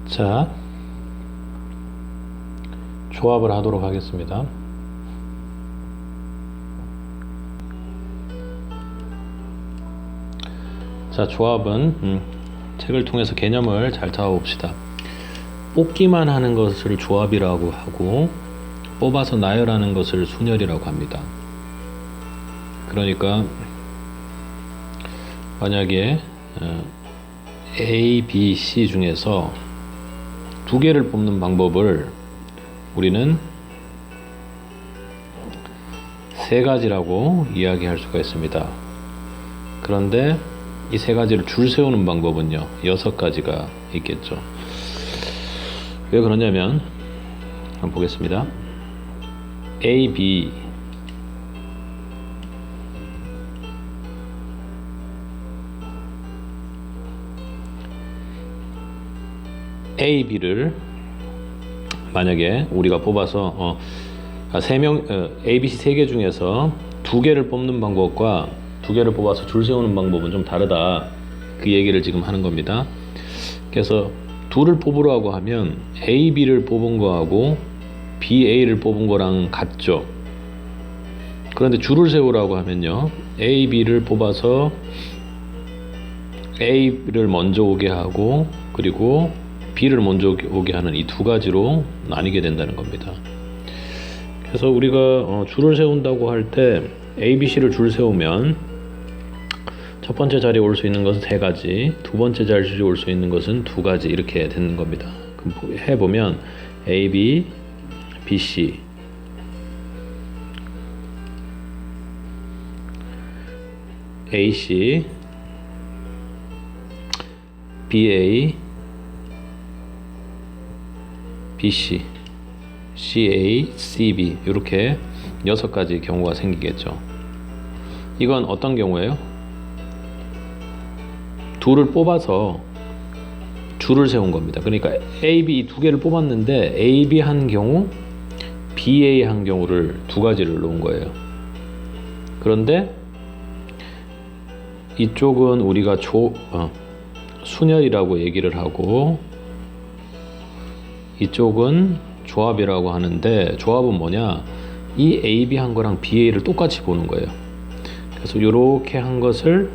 자, 조합을 하도록 하겠습니다. 자, 조합은 책을 통해서 개념을 잘 잡아봅시다. 뽑기만 하는 것을 조합이라고 하고 뽑아서 나열하는 것을 순열이라고 합니다. 그러니까 만약에 A, B, C 중에서 두 개를 뽑는 방법을 우리는 세 가지라고 이야기할 수가 있습니다. 그런데 이 세 가지를 줄 세우는 방법은요, 6가지가 있겠죠. 왜 그러냐면, 한번 보겠습니다. A, B, A, B를 만약에 우리가 뽑아서 A, B, C 3개 중에서 2개를 뽑는 방법과 2개를 뽑아서 줄 세우는 방법은 좀 다르다, 그 얘기를 지금 하는 겁니다. 그래서 둘을 뽑으라고 하면 A, B를 뽑은 거하고 B, A를 뽑은 거랑 같죠. 그런데 줄을 세우라고 하면요, A, B를 뽑아서 A를 먼저 오게 하고 그리고 B를 먼저 오게 하는 이 두 가지로 나뉘게 된다는 겁니다. 그래서 우리가 줄을 세운다고 할 때 A, B, C를 줄 세우면 첫 번째 자리에 올 수 있는 것은 3가지, 두 번째 자리에 올 수 있는 것은 2가지, 이렇게 되는 겁니다. 그럼 해보면 A, B, B, C, A, C, B, A, B, C, C, A, C, B, 이렇게 6가지 경우가 생기겠죠. 이건 어떤 경우예요? 둘을 뽑아서 줄을 세운 겁니다. 그러니까 A, B 2개를 뽑았는데 A, B 한 경우, B, A 한 경우를 2가지를 놓은 거예요. 그런데 이쪽은 우리가 순열이라고 얘기를 하고 이쪽은 조합이라고 하는데, 조합은 뭐냐? 이 A, B 한 거랑 B, A를 똑같이 보는 거예요. 그래서 이렇게 한 것을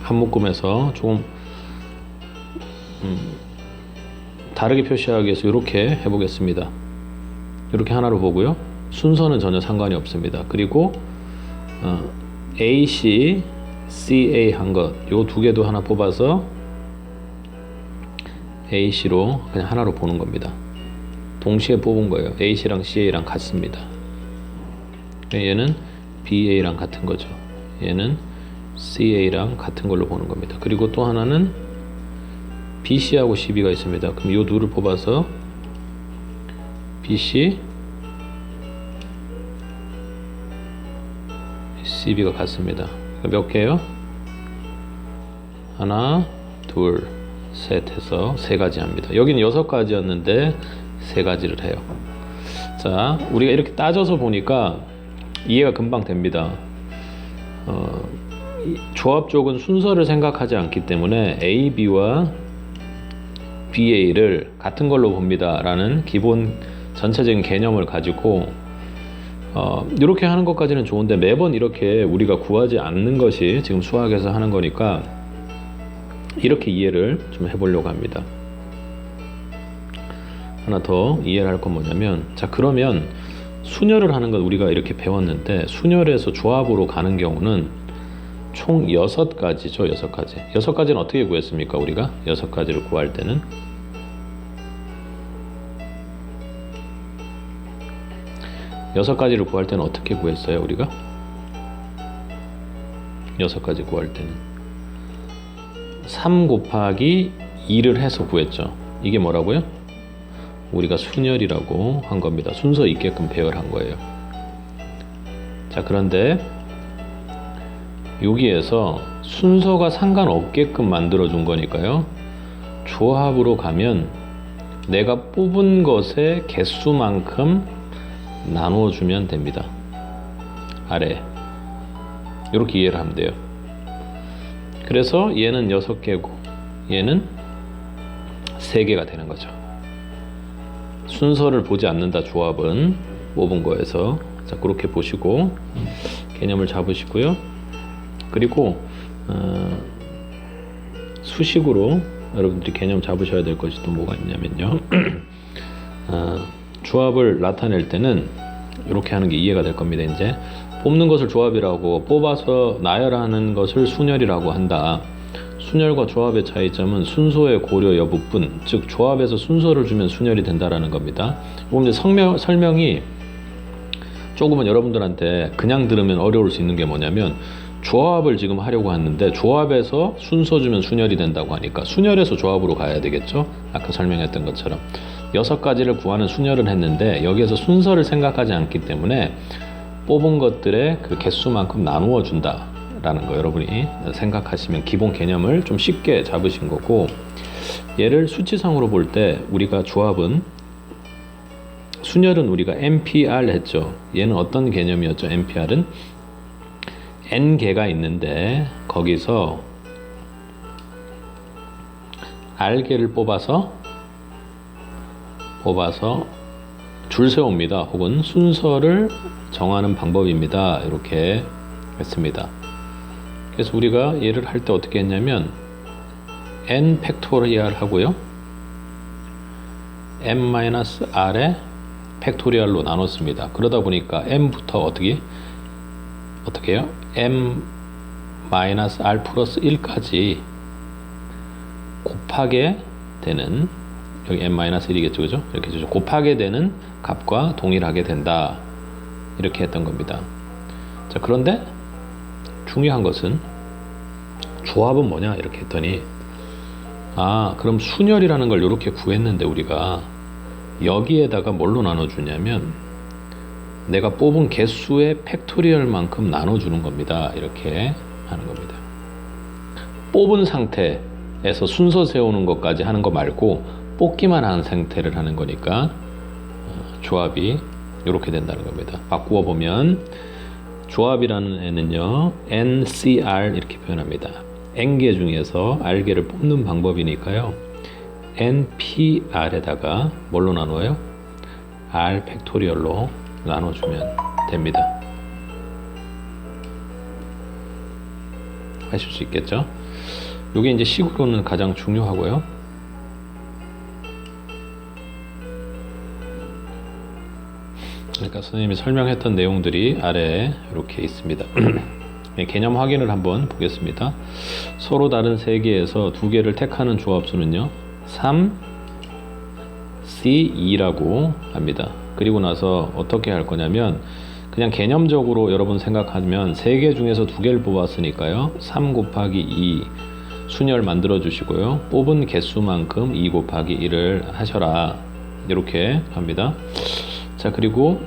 한 묶음에서 조금 다르게 표시하기 위해서 이렇게 해보겠습니다. 이렇게 하나로 보고요. 순서는 전혀 상관이 없습니다. 그리고 A, C, C, A 한 것, 요 2개도 하나 뽑아서 A, C로 그냥 하나로 보는 겁니다. 동시에 뽑은 거예요. A, C랑 C, A랑 같습니다. 얘는 B, A랑 같은 거죠. 얘는 C, A랑 같은 걸로 보는 겁니다. 그리고 또 하나는 B, C하고 C, B가 있습니다. 그럼 이 둘을 뽑아서 B, C, C, B가 같습니다. 몇 개요? 하나, 둘, 셋 해서 3가지 합니다. 여기는 6가지였는데 3가지를 해요. 자, 우리가 이렇게 따져서 보니까 이해가 금방 됩니다. 조합 쪽은 순서를 생각하지 않기 때문에 A, B와 B, A를 같은 걸로 봅니다 라는 기본 전체적인 개념을 가지고 이렇게 하는 것까지는 좋은데, 매번 이렇게 우리가 구하지 않는 것이 지금 수학에서 하는 거니까 이렇게 이해를 좀 해보려고 합니다. 하나 더 이해를 할 건 뭐냐면, 자, 그러면 순열을 하는 건 우리가 이렇게 배웠는데, 순열에서 조합으로 가는 경우는 총 6가지죠. 6가지. 6가지는 어떻게 구했습니까? 우리가 6가지를 구할 때는 6가지를 구할 때는 어떻게 구했어요? 우리가 6가지 구할 때는 3 곱하기 2를 해서 구했죠. 이게 뭐라고요? 우리가 순열이라고 한 겁니다. 순서 있게끔 배열한 거예요. 자, 그런데 여기에서 순서가 상관없게끔 만들어 준 거니까요, 조합으로 가면 내가 뽑은 것의 개수만큼 나누어 주면 됩니다. 아래 이렇게 이해를 하면 돼요. 그래서 얘는 6개고 얘는 3개가 되는 거죠. 순서를 보지 않는다 조합은 뽑은 거에서. 자, 그렇게 보시고 개념을 잡으시고요. 그리고 수식으로 여러분들이 개념 잡으셔야 될 것이 또 뭐가 있냐면요. 조합을 나타낼 때는 이렇게 하는 게 이해가 될 겁니다. 이제 뽑는 것을 조합이라고, 뽑아서 나열하는 것을 순열이라고 한다. 순열과 조합의 차이점은 순서의 고려 여부뿐, 즉 조합에서 순서를 주면 순열이 된다라는 겁니다. 이제 설명이 조금은 여러분들한테 그냥 들으면 어려울 수 있는 게 뭐냐면, 조합을 지금 하려고 하는데 조합에서 순서 주면 순열이 된다고 하니까 순열에서 조합으로 가야 되겠죠. 아까 설명했던 것처럼 6가지를 구하는 순열을 했는데 여기에서 순서를 생각하지 않기 때문에 뽑은 것들의 그 개수만큼 나누어 준다 라는 거 여러분이 생각하시면 기본 개념을 좀 쉽게 잡으신 거고, 얘를 수치상으로 볼 때 우리가 조합은, 순열은 우리가 NPR 했죠. 얘는 어떤 개념이었죠? NPR은 N개가 있는데 거기서 R개를 뽑아서 줄 세웁니다. 혹은 순서를 정하는 방법입니다. 이렇게 했습니다. 그래서 우리가 얘를 할 때 어떻게 했냐면 N 팩토리얼 하고요, M-R의 팩토리얼로 나눴습니다. 그러다 보니까 M부터 어떻게 해요? M-R 플러스 1까지 곱하게 되는, 여기 M-1이겠죠, 그죠? 이렇게 해서 곱하게 되는 값과 동일하게 된다. 이렇게 했던 겁니다. 자, 그런데 중요한 것은 조합은 뭐냐? 이렇게 했더니, 그럼 순열이라는 걸 이렇게 구했는데 우리가 여기에다가 뭘로 나눠주냐면 내가 뽑은 개수의 팩토리얼만큼 나눠주는 겁니다. 이렇게 하는 겁니다. 뽑은 상태에서 순서 세우는 것까지 하는 거 말고 뽑기만 한 상태를 하는 거니까 조합이 이렇게 된다는 겁니다. 바꾸어 보면 조합이라는 애는요, NCR 이렇게 표현합니다. N개 중에서 R개를 뽑는 방법이니까요, NPR에다가 뭘로 나누어요? R 팩토리얼로 나눠주면 됩니다. 하실 수 있겠죠? 이게 이제 식으로는 가장 중요하고요. 그러니까 선생님이 설명했던 내용들이 아래에 이렇게 있습니다. 개념 확인을 한번 보겠습니다. 서로 다른 3개에서 2개를 택하는 조합수는요, 3, C2라고 합니다. 그리고 나서 어떻게 할 거냐면, 그냥 개념적으로 여러분 생각하면 3개 중에서 2개를 뽑았으니까요, 3 곱하기 2 순열 만들어 주시고요, 뽑은 개수만큼 2 곱하기 1을 하셔라, 이렇게 합니다. 자, 그리고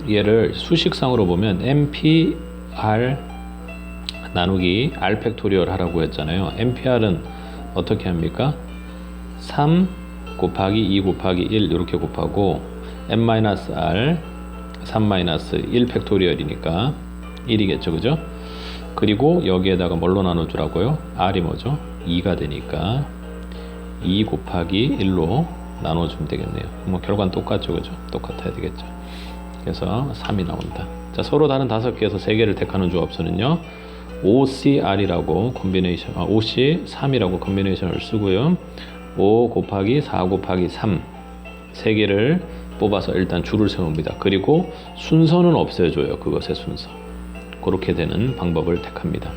얘를 수식상으로 보면 NPR 나누기 R 팩토리얼 하라고 했잖아요. NPR은 어떻게 합니까? 3 곱하기 2 곱하기 1 이렇게 곱하고, M-R 3-1 팩토리얼이니까 1이겠죠, 그죠? 그리고 여기에다가 뭘로 나눠주라고요? R이 뭐죠? 2가 되니까 2 곱하기 1로 나눠주면 되겠네요. 뭐 결과는 똑같죠, 그죠? 똑같아야 되겠죠. 그래서 3이 나온다. 자, 서로 다른 5개에서 3개를 택하는 조합수는요, OCR이라고 콤비네이션, OC3이라고 콤비네이션을 쓰고요, 5 곱하기 4 곱하기 3 3개를 뽑아서 일단 줄을 세웁니다. 그리고 순서는 없애줘요. 그것의 순서. 그렇게 되는 방법을 택합니다.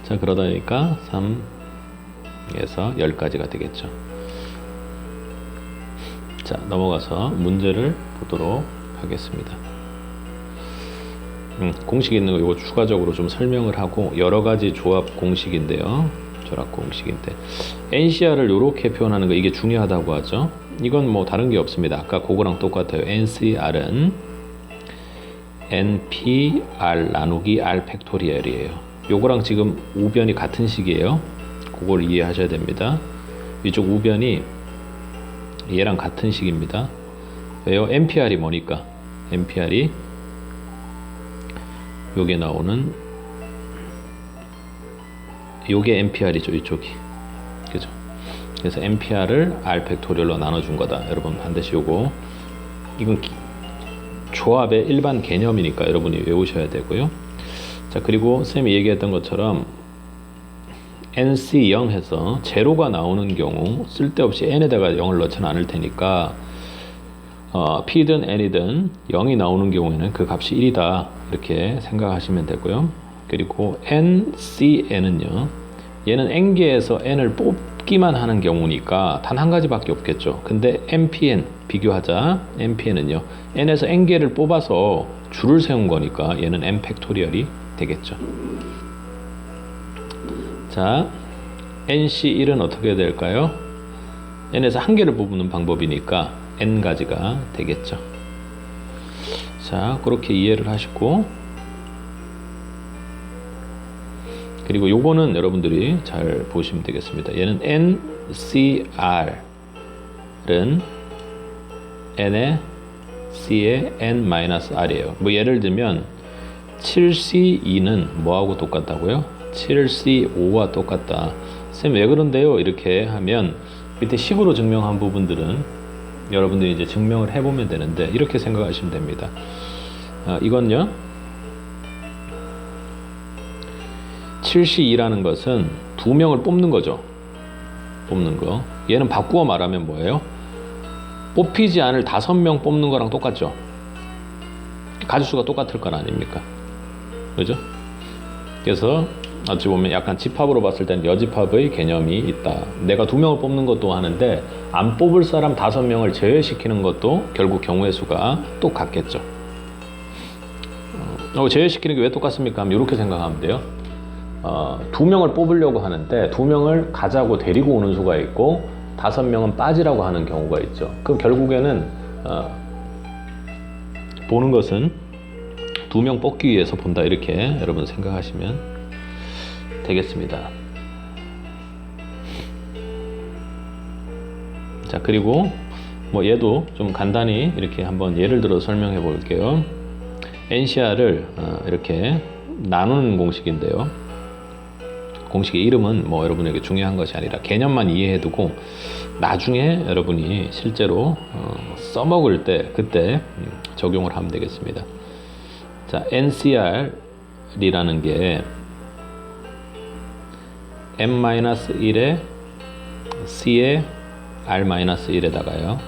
자, 그러다 보니까 3에서 10까지가 되겠죠. 자, 넘어가서 문제를 보도록 하겠습니다. 공식 있는 거 이거 추가적으로 좀 설명을 하고, 여러 가지 조합 공식인데요. 조합 공식인데 NCR을 이렇게 표현하는 거, 이게 중요하다고 하죠. 이건 뭐 다른 게 없습니다. 아까 그거랑 똑같아요. NCR은 NPR 나누기 R 팩토리얼이에요. 요거랑 지금 우변이 같은 식이에요. 그걸 이해하셔야 됩니다. 이쪽 우변이 얘랑 같은 식입니다. 왜요? NPR이 뭐니까? NPR이 요게 나오는, 요게 NPR이죠. 이쪽이. 그죠? 그래서 npr을 r 팩토리얼로 나눠준 거다. 여러분 반드시 요거 이건 조합의 일반 개념이니까 여러분이 외우셔야 되고요. 자, 그리고 쌤이 얘기했던 것처럼 nc 0 해서 제로가 나오는 경우 쓸데없이 n에다가 0을 넣지는 않을 테니까 p든 n이든 0이 나오는 경우에는 그 값이 1이다 이렇게 생각하시면 되고요. 그리고 ncn은요, 얘는 n개에서 n을 뽑기만 하는 경우니까 단 한 가지밖에 없겠죠. 근데 npn 비교하자. npn은요, n에서 n개를 뽑아서 줄을 세운 거니까 얘는 n 팩토리얼이 되겠죠. 자, nc1은 어떻게 될까요? n에서 한 개를 뽑는 방법이니까 n 가지가 되겠죠. 자, 그렇게 이해를 하시고, 그리고 요거는 여러분들이 잘 보시면 되겠습니다. 얘는 ncr은 n의 c의 n-r이에요. 뭐 예를 들면 7c2는 뭐하고 똑같다고요? 7c5와 똑같다. 쌤 왜 그런데요? 이렇게 하면 밑에 식으로 증명한 부분들은 여러분들이 이제 증명을 해보면 되는데 이렇게 생각하시면 됩니다. 이건요, 7c2라는 것은 두 명을 뽑는 거죠. 뽑는 거. 얘는 바꾸어 말하면 뭐예요? 뽑히지 않을 5명 뽑는 거랑 똑같죠. 가지수가 똑같을 건 아닙니까? 그죠? 그래서 어찌 보면 약간 집합으로 봤을 때는 여집합의 개념이 있다. 내가 2명을 뽑는 것도 하는데 안 뽑을 사람 5명을 제외시키는 것도 결국 경우의 수가 똑같겠죠. 제외시키는 게 왜 똑같습니까? 하면 이렇게 생각하면 돼요. 2명을 뽑으려고 하는데 2명을 가자고 데리고 오는 수가 있고 5명은 빠지라고 하는 경우가 있죠. 그럼 결국에는 보는 것은 2명 뽑기 위해서 본다 이렇게 여러분 생각하시면 되겠습니다. 자, 그리고 뭐 얘도 좀 간단히 이렇게 한번 예를 들어 설명해 볼게요. NCR을 이렇게 나누는 공식인데요. 공식의 이름은 뭐 여러분에게 중요한 것이 아니라 개념만 이해해 두고 나중에 여러분이 실제로 써먹을 때 그때 적용을 하면 되겠습니다. 자, NCR이라는 게 m-1에 c에 r-1에다가요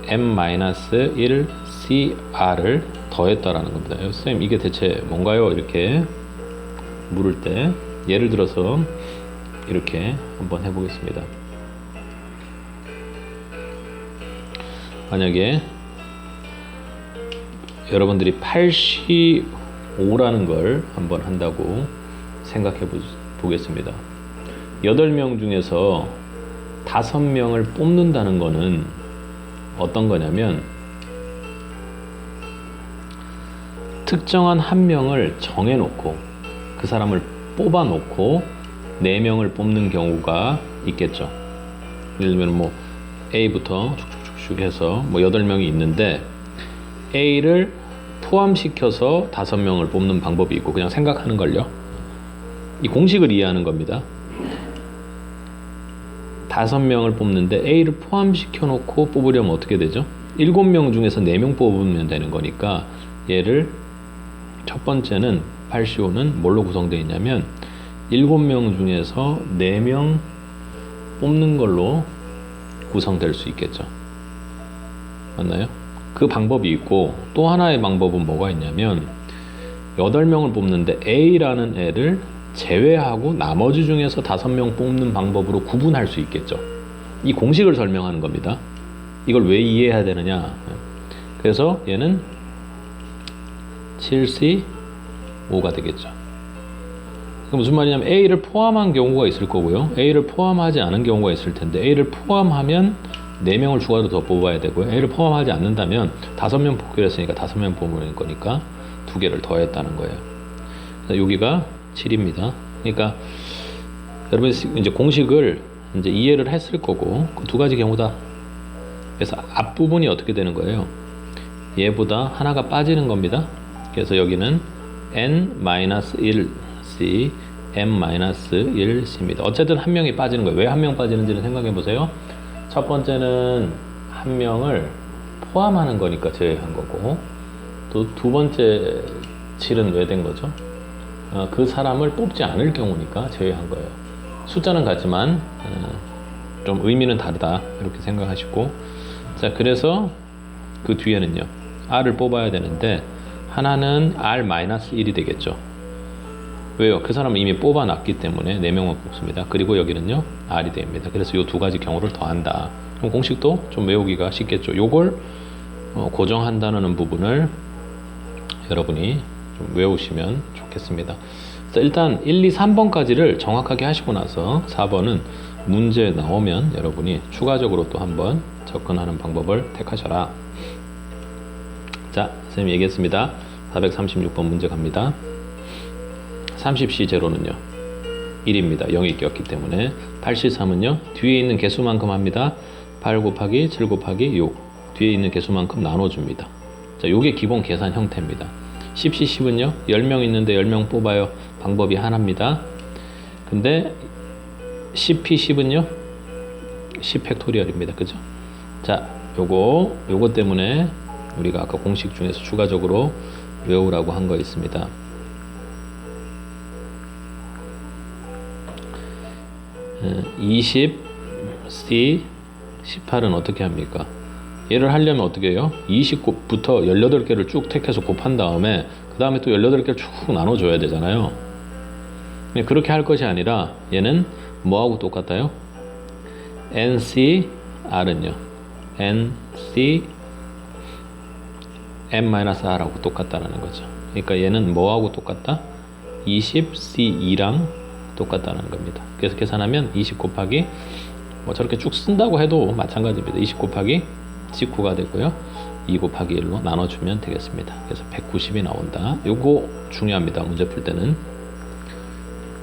m-1 cr을 더했다라는 겁니다. 선생님 이게 대체 뭔가요? 이렇게 물을 때 예를 들어서 이렇게 한번 해보겠습니다. 만약에 여러분들이 85라는 걸 한번 한다고 생각해 보겠습니다. 8명 중에서 5명을 뽑는다는 거는 어떤 거냐면 특정한 한 명을 정해놓고 그 사람을 뽑아놓고 4명을 뽑는 경우가 있겠죠. 예를 들면 뭐 A부터 쭉쭉쭉 해서 뭐 8명이 있는데 A를 포함시켜서 5명을 뽑는 방법이 있고 그냥 생각하는 걸요. 이 공식을 이해하는 겁니다. 5명을 뽑는데 A를 포함시켜 놓고 뽑으려면 어떻게 되죠? 7명 중에서 4명 뽑으면 되는 거니까 얘를 첫 번째는 85는 뭘로 구성되어 있냐면 7명 중에서 4명 뽑는 걸로 구성될 수 있겠죠. 맞나요? 그 방법이 있고 또 하나의 방법은 뭐가 있냐면 8명을 뽑는데 A라는 애를 제외하고 나머지 중에서 5명 뽑는 방법으로 구분할 수 있겠죠. 이 공식을 설명하는 겁니다. 이걸 왜 이해해야 되느냐. 그래서 얘는 7C5가 되겠죠. 그 무슨 말이냐면 A를 포함한 경우가 있을 거고요. A를 포함하지 않은 경우가 있을 텐데 A를 포함하면 4명을 추가로 더 뽑아야 되고요. A를 포함하지 않는다면 5명 뽑기로 했으니까 5명 뽑는 거니까 2개를 더했다는 거예요. 여기가 7입니다. 그러니까 여러분 이제 공식을 이제 이해를 했을 거고 그 2가지 경우다. 그래서 앞부분이 어떻게 되는 거예요? 얘보다 하나가 빠지는 겁니다. 그래서 여기는 n-1c m-1c입니다. 어쨌든 한 명이 빠지는 거예요. 왜 한 명 빠지는지를 생각해 보세요. 첫 번째는 한 명을 포함하는 거니까 제외한 거고, 또 두 번째 7은 왜 된 거죠? 그 사람을 뽑지 않을 경우니까 제외한 거예요. 숫자는 같지만 좀 의미는 다르다 이렇게 생각하시고, 자, 그래서 그 뒤에는요 R을 뽑아야 되는데 하나는 R-1이 되겠죠. 왜요? 그 사람은 이미 뽑아놨기 때문에 4명만 뽑습니다. 그리고 여기는요 R이 됩니다. 그래서 이 두 가지 경우를 더한다. 그럼 공식도 좀 외우기가 쉽겠죠. 요걸 고정한다는 부분을 여러분이 좀 외우시면 좋겠습니다. 일단 1, 2, 3번까지를 정확하게 하시고 나서 4번은 문제 나오면 여러분이 추가적으로 또 한번 접근하는 방법을 택하셔라. 자, 선생님이 얘기했습니다. 436번 문제 갑니다. 30C 제로는요 1입니다. 0이 꼈기 때문에. 83은요 뒤에 있는 개수만큼 합니다. 8 곱하기 7 곱하기 6 뒤에 있는 개수만큼 나눠줍니다. 자, 요게 기본 계산 형태입니다. 10C 10은요 10명 있는데 10명 뽑아요. 방법이 하나입니다. 근데 10P 10은요 10 팩토리얼입니다. 그죠? 자, 요거 때문에 우리가 아까 공식 중에서 추가적으로 외우라고 한 거 있습니다. 20C 18은 어떻게 합니까? 얘를 하려면 어떻게 해요? 20부터 18개를 쭉 택해서 곱한 다음에 그 다음에 또 18개를 쭉 나눠줘야 되잖아요. 그렇게 할 것이 아니라 얘는 뭐하고 똑같아요? NCR은요 NC M-R하고 똑같다는 거죠. 그러니까 얘는 뭐하고 똑같다? 20C2랑 똑같다는 겁니다. 그래서 계산하면 20 곱하기 뭐 저렇게 쭉 쓴다고 해도 마찬가지입니다. 20 곱하기 19가 되고요. 2 곱하기 1로 나눠주면 되겠습니다. 그래서 190이 나온다. 요거 중요합니다. 문제 풀 때는.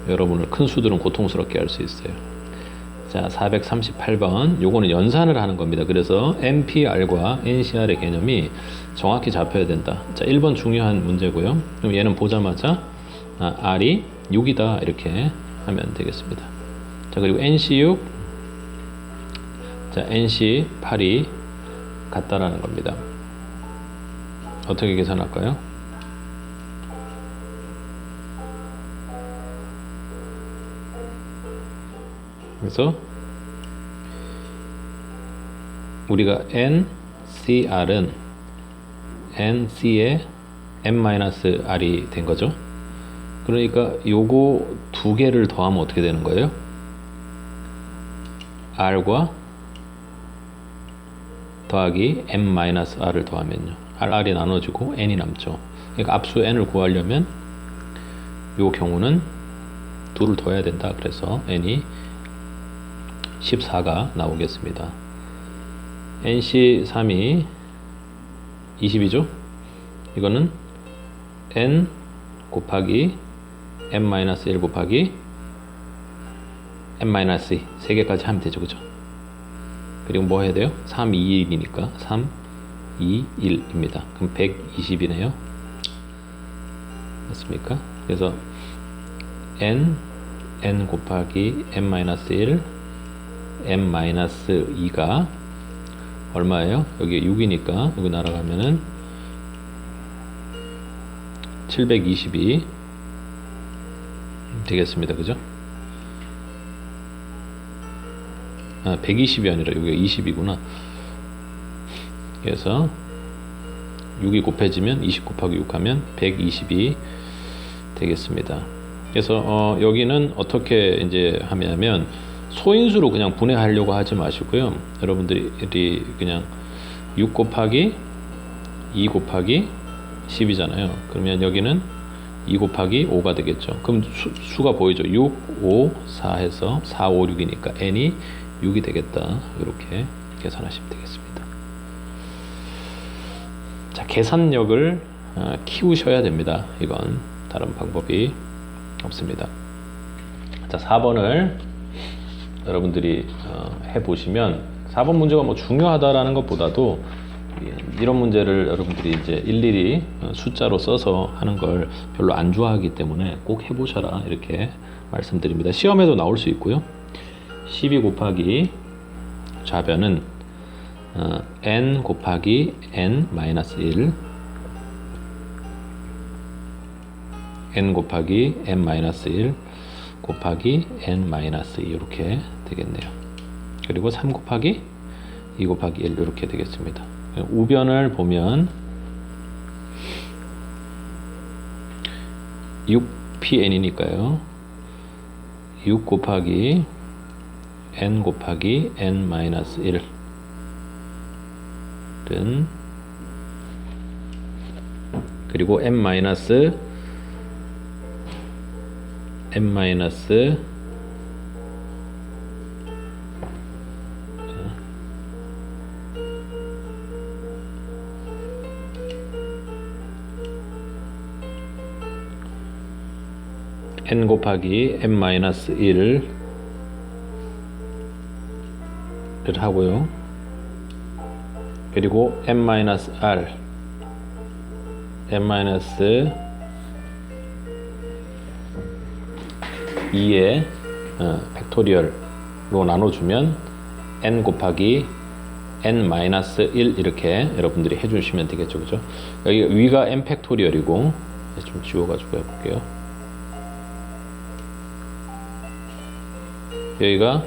여러분을 큰 수들은 고통스럽게 할 수 있어요. 자, 438번. 요거는 연산을 하는 겁니다. 그래서 NPR과 NCR의 개념이 정확히 잡혀야 된다. 자, 1번 중요한 문제고요. 그럼 얘는 보자마자 R이 6이다 이렇게 하면 되겠습니다. 자, 그리고 NC6, 자, NC8이 같다라는 겁니다. 어떻게 계산할까요? 그래서 우리가 NCR은 NC의 M-R이 된 거죠. 그러니까 요거 두 개를 더하면 어떻게 되는 거예요? R과 더하기 M-R을 더하면요 R이 나눠지고 N이 남죠. 그러니까 압수 N을 구하려면 요 경우는 둘을 더해야 된다. 그래서 N이 14가 나오겠습니다. NC3이 20이죠. 이거는 N 곱하기 M-1 곱하기 M-2 3개까지 하면 되죠. 그죠? 그리고 뭐 해야 돼요? 3, 2, 1이니까 3, 2, 1입니다. 그럼 120이네요. 맞습니까? 그래서 N 곱하기 M-1 M-2가 얼마예요? 여기 6이니까 여기 날아가면은 720이 되겠습니다. 그죠? 120이 아니라 여기가 20이구나. 그래서 6이 곱해지면 20 곱하기 6 하면 120이 되겠습니다. 그래서 여기는 어떻게 이제 하냐면 소인수로 그냥 분해하려고 하지 마시고요. 여러분들이 그냥 6 곱하기 2 곱하기 10이잖아요. 그러면 여기는 2 곱하기 5가 되겠죠. 그럼 수가 보이죠. 6, 5, 4 해서 4, 5, 6이니까 n이 6이 되겠다. 이렇게 계산하시면 되겠습니다. 자, 계산력을 키우셔야 됩니다. 이건 다른 방법이 없습니다. 자, 4번을 여러분들이 해보시면 4번 문제가 뭐 중요하다라는 것보다도 이런 문제를 여러분들이 이제 일일이 숫자로 써서 하는 걸 별로 안 좋아하기 때문에 꼭 해보셔라 이렇게 말씀드립니다. 시험에도 나올 수 있고요. 12 곱하기 좌변은 n 곱하기 n-1 n 곱하기 n-1 곱하기 n-2 이렇게 되겠네요. 그리고 3 곱하기 2 곱하기 1 이렇게 되겠습니다. 우변을 보면 6pn이니까요. 6 곱하기 n 곱하기 n-1은 그리고 n-n-2 n 곱하기 n-1을 하고요. 그리고 n-r n-2의 팩토리얼로 나눠주면 n 곱하기 n-1 이렇게 여러분들이 해주시면 되겠죠. 그죠? 여기 위가 n 팩토리얼이고 좀 지워가지고 해볼게요. 여기가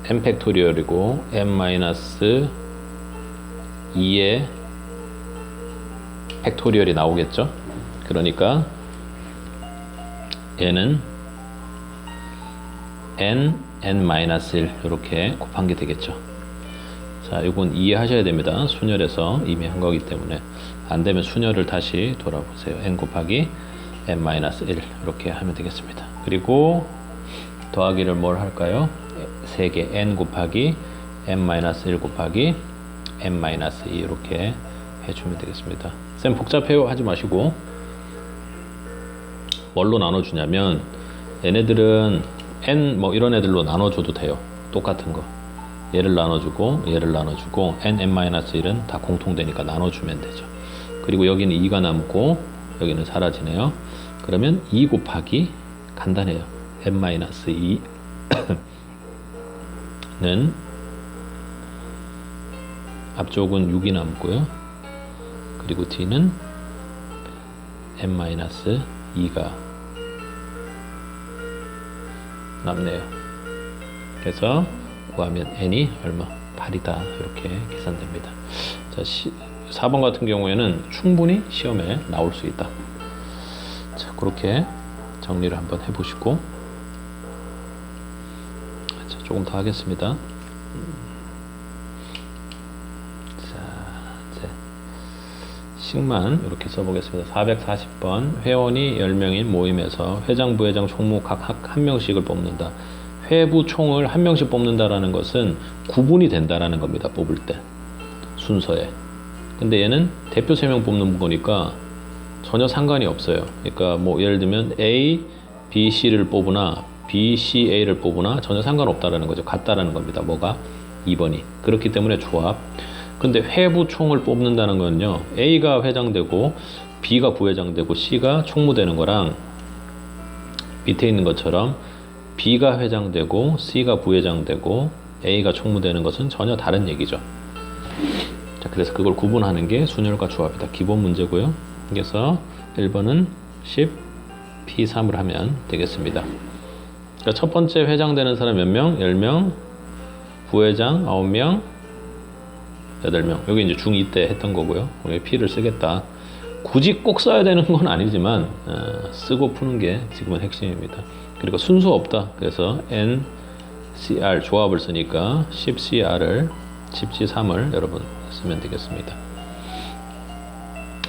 n 팩토리얼이고 n-2의 팩토리얼이 나오겠죠. 그러니까 얘는 n-1 이렇게 곱한 게 되겠죠. 자, 이건 이해하셔야 됩니다. 순열에서 이미 한 거기 때문에 안 되면 순열을 다시 돌아보세요. n 곱하기 n-1 이렇게 하면 되겠습니다. 그리고 더하기를 뭘 할까요? 3개 n 곱하기 n-1 곱하기 n-2 이렇게 해주면 되겠습니다. 쌤 복잡해요 하지 마시고 뭘로 나눠주냐면 얘네들은 n 뭐 이런 애들로 나눠줘도 돼요. 똑같은 거 얘를 나눠주고 얘를 나눠주고 n-1은 다 공통되니까 나눠주면 되죠. 그리고 여기는 2가 남고 여기는 사라지네요. 그러면 2 곱하기 간단해요. n-2는 앞쪽은 6이 남고요. 그리고 뒤는 n-2가 남네요. 그래서 구하면 n이 얼마? 8이다. 이렇게 계산됩니다. 자, 4번 같은 경우에는 충분히 시험에 나올 수 있다. 자, 그렇게 정리를 한번 해보시고 자, 조금 더 하겠습니다. 식만 이렇게 써보겠습니다. 440번 회원이 10명인 모임에서 회장, 부회장, 총무 각 한 명씩을 뽑는다. 회부 총을 한 명씩 뽑는다라는 것은 구분이 된다라는 겁니다. 뽑을 때 순서에. 근데 얘는 대표 3명 뽑는 거니까 전혀 상관이 없어요. 그러니까 뭐 예를 들면 A, B, C를 뽑으나 B, C, A를 뽑으나 전혀 상관없다라는 거죠. 같다라는 겁니다. 뭐가? 2번이. 그렇기 때문에 조합. 근데 회부 총을 뽑는다는 건요, A가 회장되고 B가 부회장되고 C가 총무되는 거랑 밑에 있는 것처럼 B가 회장되고 C가 부회장되고 A가 총무되는 것은 전혀 다른 얘기죠. 자, 그래서 그걸 구분하는 게 순열과 조합이다. 기본 문제고요. 그래서 1번은 10, P3을 하면 되겠습니다. 그러니까 첫 번째 회장되는 사람 몇 명? 10명, 부회장 9명, 8명. 여기 이제 중2 때 했던 거고요. 여기 P를 쓰겠다. 굳이 꼭 써야 되는 건 아니지만 쓰고 푸는 게 지금은 핵심입니다. 그리고 순서 없다. 그래서 NCR 조합을 쓰니까 10CR을 10C3을 여러분 쓰면 되겠습니다.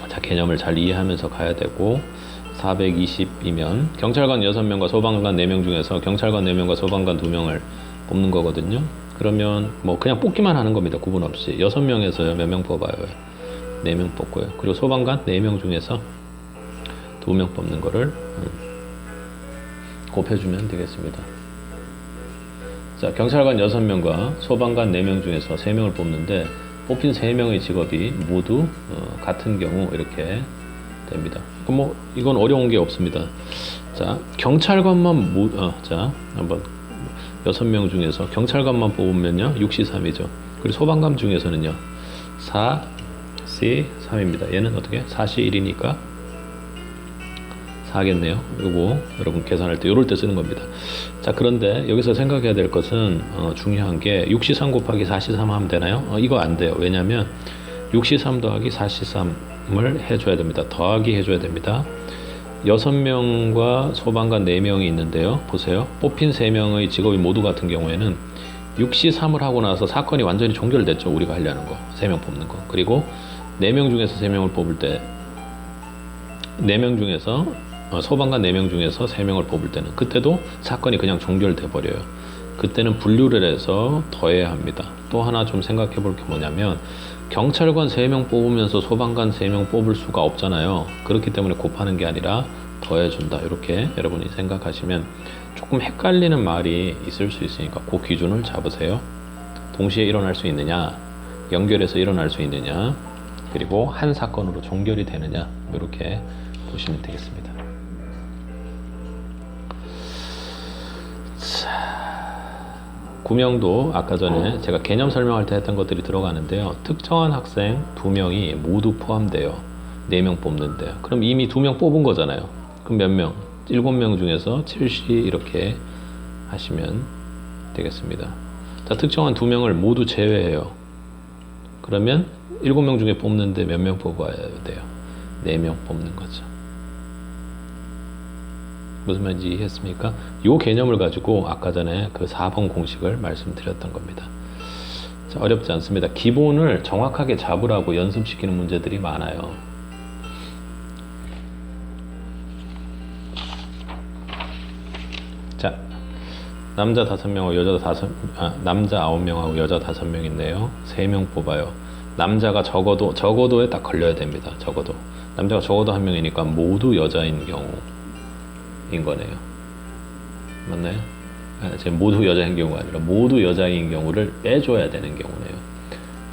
자, 개념을 잘 이해하면서 가야 되고 420이면 경찰관 6명과 소방관 4명 중에서 경찰관 4명과 소방관 2명을 뽑는 거거든요. 그러면 뭐 그냥 뽑기만 하는 겁니다. 구분 없이. 6명에서요. 몇 명 뽑아요? 4명 뽑고요. 그리고 소방관 4명 중에서 2명 뽑는 거를 곱해주면 되겠습니다. 자, 경찰관 6명과 소방관 4명 중에서 3명을 뽑는데 뽑힌 3명의 직업이 모두 같은 경우 이렇게 됩니다. 뭐 이건 어려운 게 없습니다. 자, 경찰관만 자, 한번 6명 중에서 경찰관만 뽑으면요 6C3이죠. 그리고 소방관 중에서는요 4C3입니다. 얘는 어떻게? 4C1이니까 4겠네요. 요거 여러분 계산할 때 요럴 때 쓰는 겁니다. 자, 그런데 여기서 생각해야 될 것은 중요한 게 6C3 곱하기 4C3 하면 되나요? 이거 안 돼요. 왜냐면 6C3 더하기 4C3을 해줘야 됩니다. 더하기 해줘야 됩니다. 6명과 소방관 4명이 있는데요. 보세요. 뽑힌 3명의 직업이 모두 같은 경우에는 6C3을 하고 나서 사건이 완전히 종결됐죠. 우리가 하려는 거. 3명 뽑는 거. 그리고 4명 중에서 3명을 뽑을 때 4명 중에서 소방관 4명 중에서 3명을 뽑을 때는 그때도 사건이 그냥 종결돼 버려요. 그때는 분류를 해서 더해야 합니다. 또 하나 좀 생각해 볼 게 뭐냐면 경찰관 3명 뽑으면서 소방관 3명 뽑을 수가 없잖아요. 그렇기 때문에 곱하는 게 아니라 더해준다. 이렇게 여러분이 생각하시면 조금 헷갈리는 말이 있을 수 있으니까 그 기준을 잡으세요. 동시에 일어날 수 있느냐, 연결해서 일어날 수 있느냐, 그리고 한 사건으로 종결이 되느냐, 이렇게 보시면 되겠습니다. 구명도 아까 전에 제가 개념 설명할 때 했던 것들이 들어가는데요. 특정한 학생 2명이 모두 포함돼요. 4명 뽑는데요. 그럼 이미 2명 뽑은 거잖아요. 그럼 몇 명? 7명 중에서 7C 이렇게 하시면 되겠습니다. 자, 특정한 2명을 모두 제외해요. 그러면 7명 중에 뽑는데 몇 명 뽑아야 돼요? 4명 뽑는 거죠. 무슨 말인지 이해했습니까? 이 개념을 가지고 아까 전에 그 4번 공식을 말씀드렸던 겁니다. 자, 어렵지 않습니다. 기본을 정확하게 잡으라고 연습시키는 문제들이 많아요. 자, 남자 5명하고 남자 9명하고 여자 5명인데요. 3명 뽑아요. 남자가 적어도에 딱 걸려야 됩니다. 적어도. 남자가 적어도 1명이니까 모두 여자인 경우 인 거네요. 맞나요? 지금 모두 여자인 경우가 아니라 모두 여자인 경우를 빼줘야 되는 경우네요.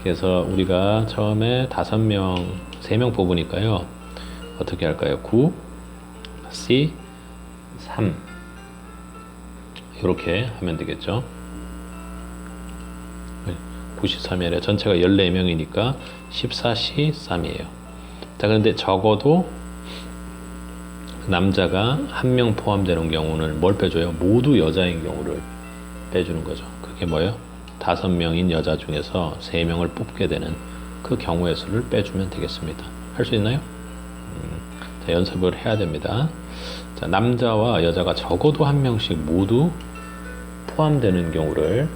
그래서 우리가 처음에 5명, 3명 뽑으니까요. 어떻게 할까요? 9, C, 3 이렇게 하면 되겠죠. 93이 아니라 전체가 14명이니까 14C, 3이에요. 자, 그런데 적어도 남자가 1명 포함되는 경우는 뭘 빼줘요? 모두 여자인 경우를 빼주는 거죠. 그게 뭐예요? 5명인 여자 중에서 3명을 뽑게 되는 그 경우의 수를 빼주면 되겠습니다. 할 수 있나요? 자, 연습을 해야 됩니다. 자, 남자와 여자가 적어도 1명씩 모두 포함되는 경우를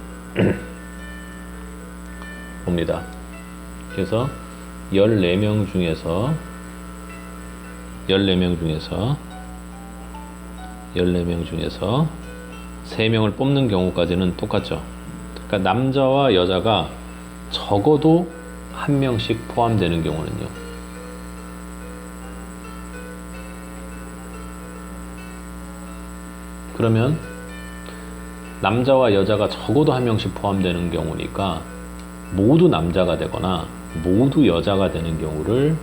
봅니다. 그래서 14명 중에서 3명을 뽑는 경우까지는 똑같죠. 그러니까 남자와 여자가 적어도 1명씩 포함되는 경우는요. 그러면 남자와 여자가 적어도 1명씩 포함되는 경우니까 모두 남자가 되거나 모두 여자가 되는 경우를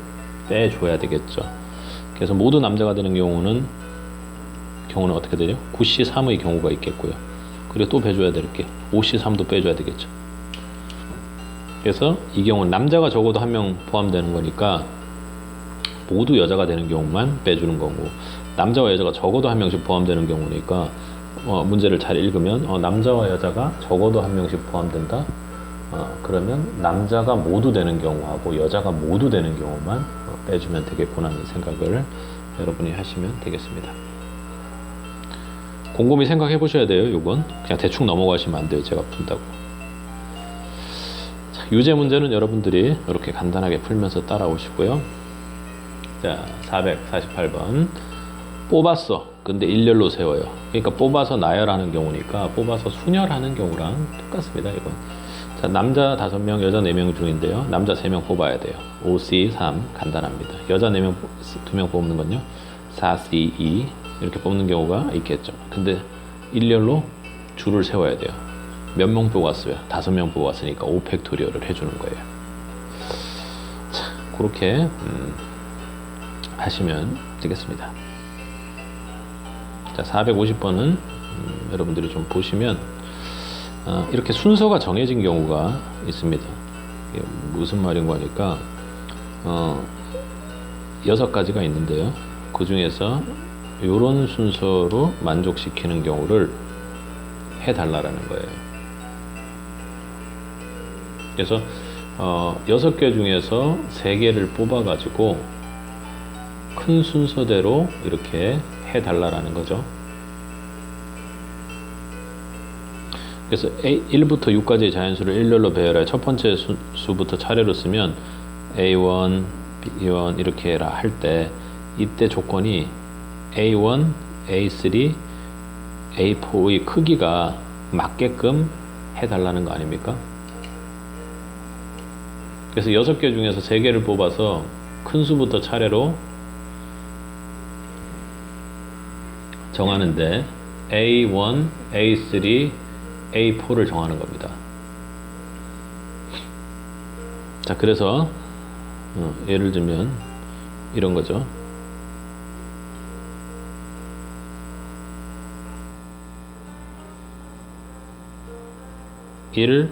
빼줘야 되겠죠. 그래서 모두 남자가 되는 경우는 어떻게 되죠? 9C3의 경우가 있겠고요. 그리고 또 빼줘야 될 게 5C3도 빼줘야 되겠죠. 그래서 이 경우는 남자가 적어도 1명 포함되는 거니까 모두 여자가 되는 경우만 빼주는 거고, 남자와 여자가 적어도 1명씩 포함되는 경우니까 문제를 잘 읽으면 남자와 여자가 적어도 1명씩 포함된다. 그러면 남자가 모두 되는 경우하고 여자가 모두 되는 경우만 빼주면 되겠구나 하는 생각을 여러분이 하시면 되겠습니다. 곰곰이 생각해 보셔야 돼요. 이건 그냥 대충 넘어가시면 안 돼요. 제가 푼다고. 자, 유제 문제는 여러분들이 이렇게 간단하게 풀면서 따라오시고요. 자, 448번 뽑았어. 근데 일렬로 세워요. 그러니까 뽑아서 나열하는 경우니까 뽑아서 순열하는 경우랑 똑같습니다. 이건. 자, 남자 5명, 여자 4명 중인데요. 남자 3명 뽑아야 돼요. 5C3 간단합니다. 여자 4명, 2명 뽑는 건요. 4C2 이렇게 뽑는 경우가 있겠죠. 근데 일렬로 줄을 세워야 돼요. 몇 명 뽑았어요? 5명 뽑았으니까 5팩토리얼을 해주는 거예요. 자, 그렇게 하시면 되겠습니다. 자, 450번은 여러분들이 좀 보시면 이렇게 순서가 정해진 경우가 있습니다. 이게 무슨 말인가 하니까 6가지가 있는데요. 그 중에서 이런 순서로 만족시키는 경우를 해달라는 거예요. 그래서 6개 중에서 3개를 뽑아 가지고 큰 순서대로 이렇게 해달라는 거죠. 그래서 1부터 6까지의 자연수를 일렬로 배열하여 첫 번째 수부터 차례로 쓰면 A1, B1 이렇게 해라 할 때 이때 조건이 A1, A3, A4의 크기가 맞게끔 해달라는 거 아닙니까? 그래서 6개 중에서 3개를 뽑아서 큰 수부터 차례로 정하는데 A1, A3, A4를 정하는 겁니다. 자, 그래서 예를 들면 이런 거죠. A1,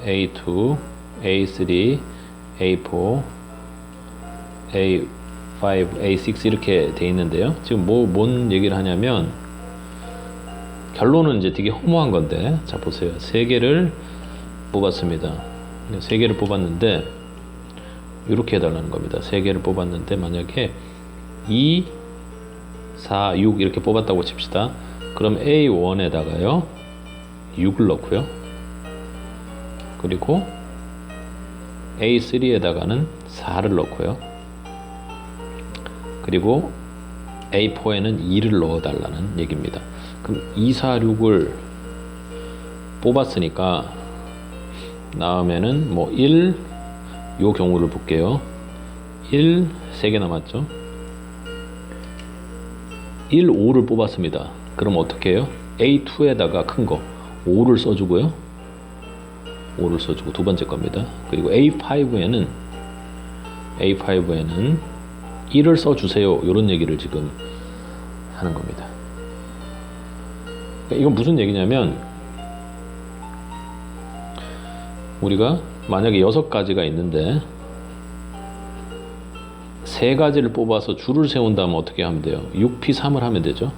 A2, A3, A4, A5, A6 이렇게 돼 있는데요. 지금 뭔 얘기를 하냐면 결론은 이제 되게 허무한 건데, 자 보세요. 3개를 뽑았습니다. 3개를 뽑았는데 이렇게 해달라는 겁니다. 3개를 뽑았는데 만약에 2, 4, 6 이렇게 뽑았다고 칩시다. 그럼 A1에다가요 6을 넣고요. 그리고 A3에다가는 4를 넣고요. 그리고 A4에는 2를 넣어달라는 얘기입니다. 그럼 2, 4, 6을 뽑았으니까 다음에는 뭐 1, 요 경우를 볼게요. 1, 3개 남았죠. 1, 5를 뽑았습니다. 그럼 어떻게 해요? A2에다가 큰 거 5를 써주고요. 5를 써주고 두 번째 겁니다. 그리고 A5에는 1을 써주세요. 이런 얘기를 지금 하는 겁니다. 이건 무슨 얘기냐면 우리가 만약에 6가지가 있는데 3가지를 뽑아서 줄을 세운다면 어떻게 하면 돼요? 6P3을 하면 되죠.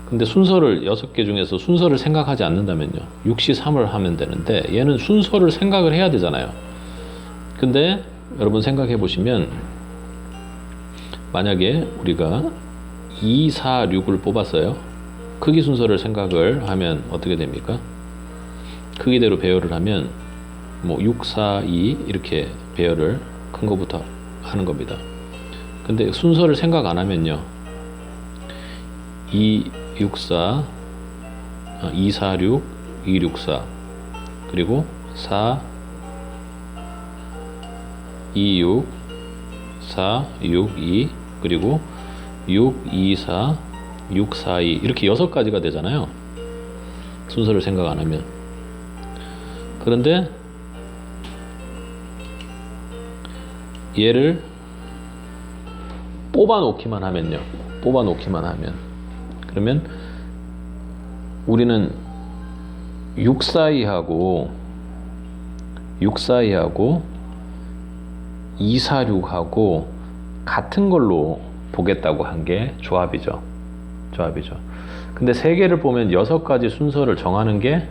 근데 순서를 6개 중에서 순서를 생각하지 않는다면요 6C3을 하면 되는데 얘는 순서를 생각을 해야 되잖아요. 근데 여러분 생각해 보시면 만약에 우리가 2, 4, 6을 뽑았어요. 크기 순서를 생각을 하면 어떻게 됩니까? 크기대로 배열을 하면 뭐 6, 4, 2 이렇게 배열을 큰 거부터 하는 겁니다. 근데 순서를 생각 안 하면요 2, 6, 4, 2, 4, 6, 2, 6, 4 그리고 4, 2, 6, 4, 6, 2 그리고 6, 2, 4, 6, 4, 2 이렇게 6가지가 되잖아요. 순서를 생각 안 하면. 그런데 얘를 뽑아 놓기만 하면요. 그러면 우리는 6, 4, 2하고 2, 4, 6하고 같은 걸로 보겠다고 한 게 조합이죠. 근데 3개를 보면 6가지 순서를 정하는 게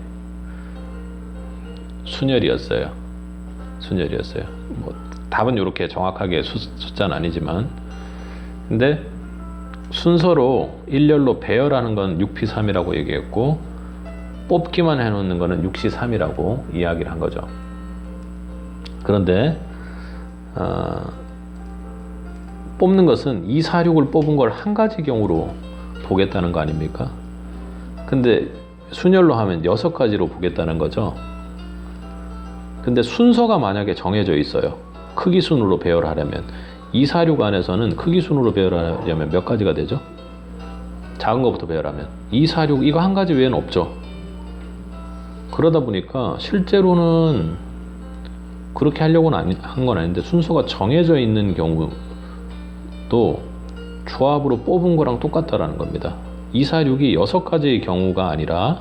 순열이었어요. 뭐 답은 이렇게 정확하게 숫자는 아니지만 근데 순서로 일렬로 배열하는 건 6P3이라고 얘기했고 뽑기만 해놓는 거는 6C3이라고 이야기를 한 거죠. 그런데 뽑는 것은 2, 4, 6을 뽑은 걸 한 가지 경우로 보겠다는 거 아닙니까? 근데 순열로 하면 6가지로 보겠다는 거죠. 근데 순서가 만약에 정해져 있어요. 크기 순으로 배열하려면 2, 4, 6 안에서는 크기 순으로 배열하려면 몇 가지가 되죠? 작은 것부터 배열하면 2, 4, 6 이거 한 가지 외에는 없죠. 그러다 보니까 실제로는 그렇게 하려고는 한 건 아닌데 순서가 정해져 있는 경우도 조합으로 뽑은 거랑 똑같다라는 겁니다. 2, 4, 6이 6가지의 경우가 아니라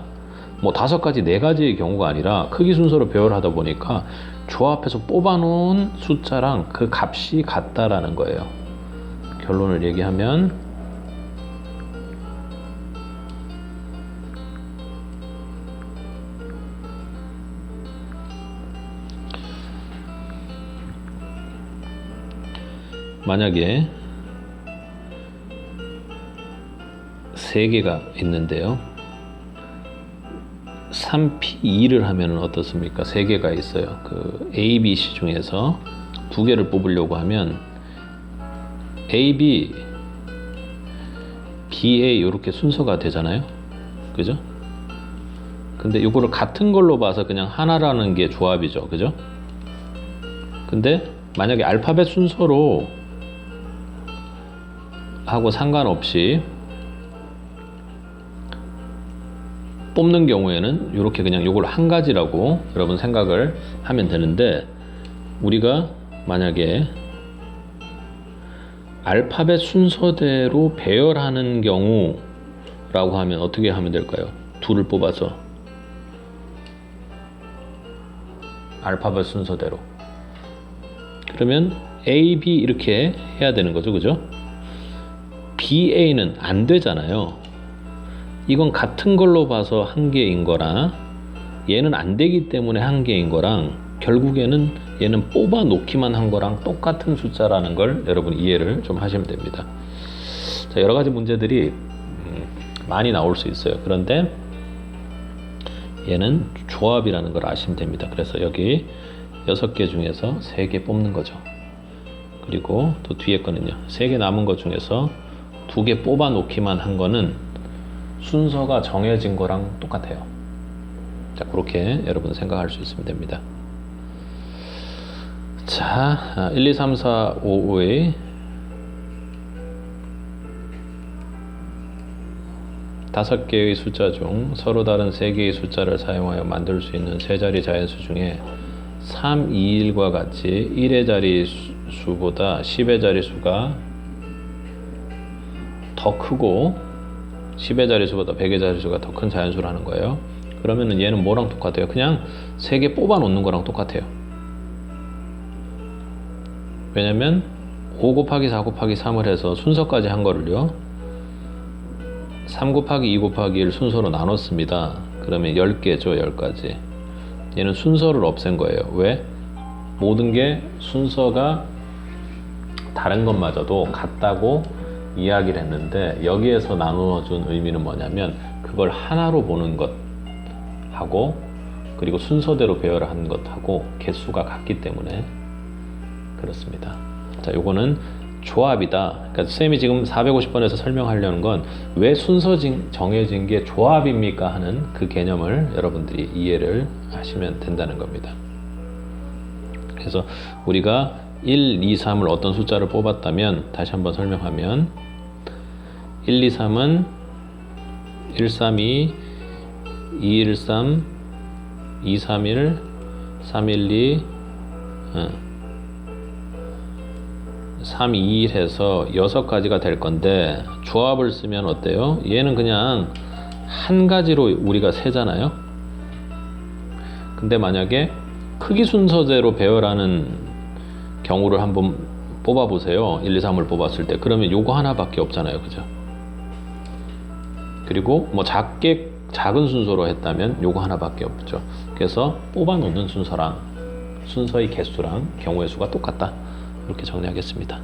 뭐 5가지, 4가지의 경우가 아니라 크기 순서로 배열하다 보니까 조합해서 뽑아놓은 숫자랑 그 값이 같다라는 거예요. 결론을 얘기하면 만약에 3개가 있는데요. 3P2를 하면 어떻습니까? 3개가 있어요. 그 A, B, C 중에서 2개를 뽑으려고 하면 A, B, B, A 이렇게 순서가 되잖아요. 그죠? 근데 이거를 같은 걸로 봐서 그냥 하나라는 게 조합이죠. 그죠? 근데 만약에 알파벳 순서로 하고 상관없이 뽑는 경우에는 이렇게 그냥 이걸 한 가지라고 여러분 생각을 하면 되는데, 우리가 만약에 알파벳 순서대로 배열하는 경우라고 하면 어떻게 하면 될까요? 2를 뽑아서 알파벳 순서대로, 그러면 A, B 이렇게 해야 되는 거죠. 그죠? B, A는 안 되잖아요. 이건 같은 걸로 봐서 한 개인 거랑 얘는 안 되기 때문에 한 개인 거랑 결국에는 얘는 뽑아 놓기만 한 거랑 똑같은 숫자라는 걸 여러분 이해를 좀 하시면 됩니다. 자, 여러 가지 문제들이 많이 나올 수 있어요. 그런데 얘는 조합이라는 걸 아시면 됩니다. 그래서 여기 6개 중에서 3개 뽑는 거죠. 그리고 또 뒤에 거는요, 3개 남은 것 중에서 2개 뽑아 놓기만 한 거는 순서가 정해진 거랑 똑같아요. 자, 그렇게 여러분 생각할 수 있으면 됩니다. 자, 1, 2, 3, 4, 5의 5개의 숫자 중 서로 다른 3개의 숫자를 사용하여 만들 수 있는 3자리 자연수 중에 3, 2, 1과 같이 1의 자리 수보다 10의 자리 수가 더 크고 10의 자릿수보다 100의 자릿수가 더 큰 자연수라는 거예요. 그러면은 얘는 뭐랑 똑같아요? 그냥 3개 뽑아 놓는 거랑 똑같아요. 왜냐면 5 곱하기 4 곱하기 3을 해서 순서까지 한 거를요, 3 곱하기 2 곱하기 1 순서로 나눴습니다. 그러면 10개죠. 10가지. 얘는 순서를 없앤 거예요. 왜? 모든 게 순서가 다른 것마저도 같다고 이야기를 했는데, 여기에서 나누어준 의미는 뭐냐면 그걸 하나로 보는 것하고 그리고 순서대로 배열한 것하고 개수가 같기 때문에 그렇습니다. 자, 요거는 조합이다. 그러니까 선생님이 지금 450번에서 설명하려는 건 왜 순서 정해진 게 조합입니까 하는 그 개념을 여러분들이 이해를 하시면 된다는 겁니다. 그래서 우리가 1, 2, 3을 어떤 숫자를 뽑았다면, 다시 한번 설명하면 1, 2, 3은 1, 3, 2, 2, 1, 3, 2, 3, 1, 3, 1, 2, 3, 2, 1 해서 6가지가 될 건데, 조합을 쓰면 어때요? 얘는 그냥 한 가지로 우리가 세잖아요. 근데 만약에 크기 순서대로 배열하는 경우를 한번 뽑아 보세요. 1, 2, 3을 뽑았을 때. 그러면 요거 하나밖에 없잖아요. 그죠? 그리고 뭐 작은 순서로 했다면 요거 하나밖에 없죠. 그래서 뽑아 놓는 순서랑 순서의 개수랑 경우의 수가 똑같다. 이렇게 정리하겠습니다.